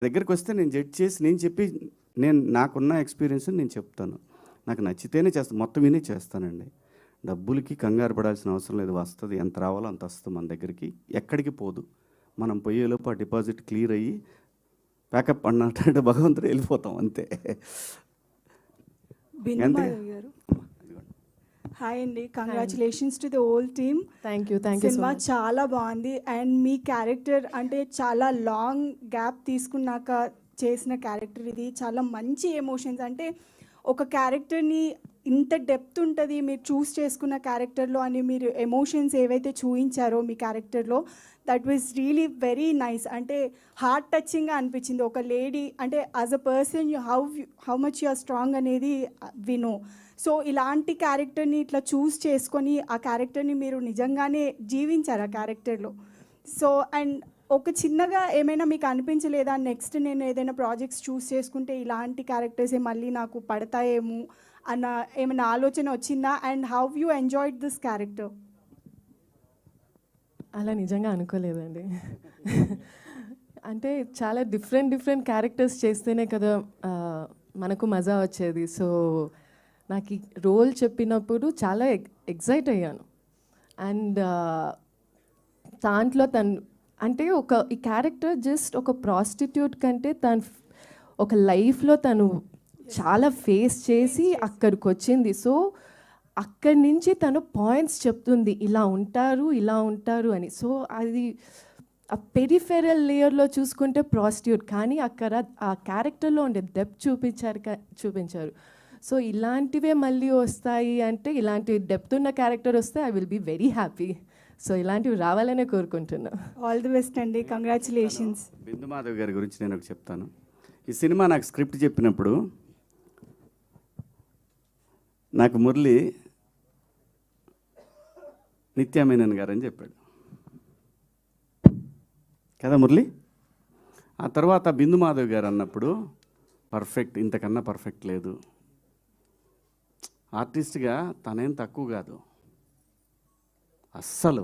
దగ్గరికి వస్తే నేను జడ్జ్ చేసి నాకున్న ఎక్స్పీరియన్స్ నేను చెప్తాను. నాకు నచ్చితేనే చేస్తాను, మొత్తం విని చేస్తానండి. డబ్బులకి కంగారు పడాల్సిన అవసరం లేదు. వస్తుంది, ఎంత రావాలో అంత వస్తుంది మన దగ్గరికి, ఎక్కడికి పోదు. మనం పోయేలోపు ఆ డిపాజిట్ క్లియర్ అయ్యి ప్యాకప్ అన్నట్టు భగవంతుడు వెళ్ళిపోతాం అంతే. హాయ్ అండి, congratulations to the whole team. Thank you. Cinema చాలా బాగుంది. అండ్ మీ క్యారెక్టర్ అంటే చాలా లాంగ్ గ్యాప్ తీసుకున్నాక చేసిన క్యారెక్టర్ ఇది. చాలా మంచి ఎమోషన్స్, అంటే ఒక క్యారెక్టర్ని ఇంత డెప్త్ ఉంటుంది మీరు చూస్ చేసుకున్న క్యారెక్టర్లో అని మీరు ఎమోషన్స్ ఏవైతే చూపించారో మీ క్యారెక్టర్లో, that was really very nice. అంటే హార్ట్ టచింగ్గా అనిపించింది. ఒక లేడీ అంటే as a person how much you are strong అనేది వినో. సో ఇలాంటి క్యారెక్టర్ని ఇట్లా చూస్ చేసుకొని ఆ క్యారెక్టర్ని మీరు నిజంగానే జీవించారు ఆ క్యారెక్టర్లో. సో అండ్ ఒక చిన్నగా ఏమైనా మీకు అనిపించలేదా, నెక్స్ట్ నేను ఏదైనా ప్రాజెక్ట్స్ చూస్ చేసుకుంటే ఇలాంటి క్యారెక్టర్సే మళ్ళీ నాకు పడతాయేమో అన్న ఏమైనా ఆలోచన వచ్చిందా? And how you enjoyed this character? అలా నిజంగా అనుకోలేదండి. అంటే చాలా డిఫరెంట్ క్యారెక్టర్స్ చేస్తేనే కదా మనకు మజా వచ్చేది. సో నాకు ఈ రోల్ చెప్పినప్పుడు చాలా ఎక్సైట్ అయ్యాను. అండ్ దాంట్లో అంటే ఈ క్యారెక్టర్ జస్ట్ ఒక ప్రాస్టిట్యూట్ కంటే ఒక లైఫ్లో తను చాలా ఫేస్ చేసి అక్కడికి వచ్చింది. సో అక్కడి నుంచి తను పాయింట్స్ చెప్తుంది, ఇలా ఉంటారు అని. సో అది ఆ పెరిఫెరల్ లేయర్లో చూసుకుంటే ప్రాస్టిట్యూట్, కానీ అక్కడ ఆ క్యారెక్టర్లో ఉండే డెప్త్ చూపించారు. సో ఇలాంటివే మళ్ళీ వస్తాయి అంటే, ఇలాంటి డెప్త్ ఉన్న క్యారెక్టర్ వస్తే I will be very happy. So ఇలాంటివి రావాలనే కోరుకుంటున్నా. ఆల్ ది బెస్ట్ అండి, కంగ్రాచులేషన్స్. బిందు మాధవ్ గారి గురించి నేను ఒకటి చెప్తాను. ఈ సినిమా నాకు స్క్రిప్ట్ చెప్పినప్పుడు నాకు మురళి నిత్యామేనన్ గారు అని చెప్పాడు కదా మురళి. ఆ తర్వాత బిందు మాధవ్ గారు అన్నప్పుడు పర్ఫెక్ట్, ఇంతకన్నా పర్ఫెక్ట్ లేదు. ఆర్టిస్ట్గా తనేం తక్కువ కాదు అస్సలు.